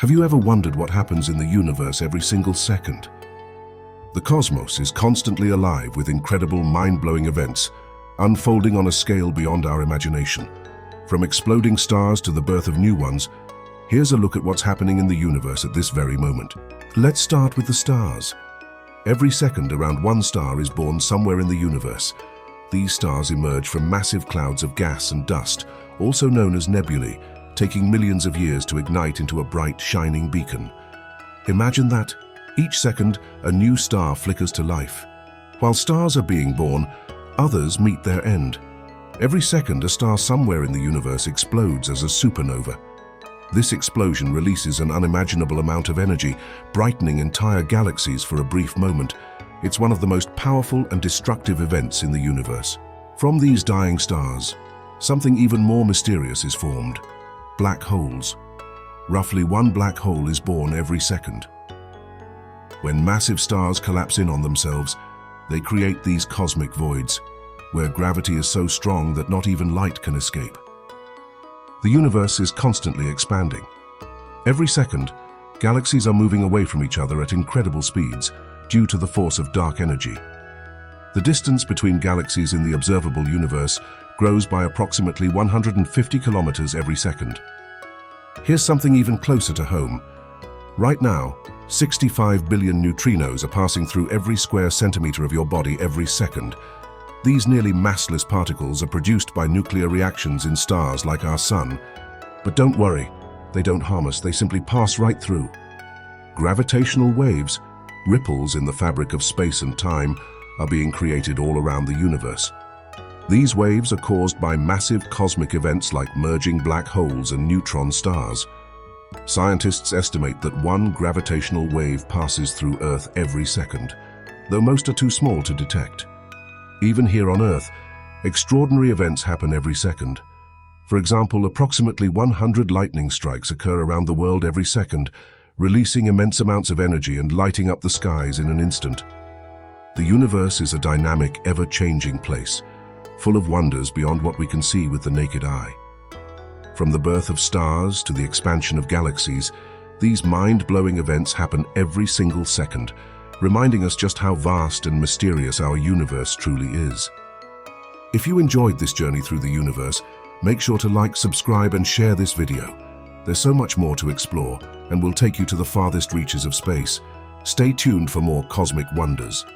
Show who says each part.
Speaker 1: Have you ever wondered what happens in the universe every single second? The cosmos is constantly alive with incredible, mind-blowing events, unfolding on a scale beyond our imagination. From exploding stars to the birth of new ones, here's a look at what's happening in the universe at this very moment. Let's start with the stars. Every second, around one star is born somewhere in the universe. These stars emerge from massive clouds of gas and dust, also known as nebulae, taking millions of years to ignite into a bright, shining beacon. Imagine that. Each second, a new star flickers to life. While stars are being born, others meet their end. Every second, a star somewhere in the universe explodes as a supernova. This explosion releases an unimaginable amount of energy, brightening entire galaxies for a brief moment. It's one of the most powerful and destructive events in the universe. From these dying stars, something even more mysterious is formed. Black holes. Roughly one black hole is born every second. When massive stars collapse in on themselves, they create these cosmic voids, where gravity is so strong that not even light can escape. The universe is constantly expanding. Every second, galaxies are moving away from each other at incredible speeds due to the force of dark energy. The distance between galaxies in the observable universe grows by approximately 150 kilometers every second. Here's something even closer to home. Right now, 65 billion neutrinos are passing through every square centimeter of your body every second. These nearly massless particles are produced by nuclear reactions in stars like our Sun. But don't worry, they don't harm us, they simply pass right through. Gravitational waves, ripples in the fabric of space and time, are being created all around the universe. These waves are caused by massive cosmic events like merging black holes and neutron stars. Scientists estimate that one gravitational wave passes through Earth every second, though most are too small to detect. Even here on Earth, extraordinary events happen every second. For example, approximately 100 lightning strikes occur around the world every second, releasing immense amounts of energy and lighting up the skies in an instant. The universe is a dynamic, ever-changing place, full of wonders beyond what we can see with the naked eye. From the birth of stars to the expansion of galaxies, these mind-blowing events happen every single second, reminding us just how vast and mysterious our universe truly is. If you enjoyed this journey through the universe, make sure to like, subscribe, and share this video. There's so much more to explore, and will take you to the farthest reaches of space. Stay tuned for more cosmic wonders.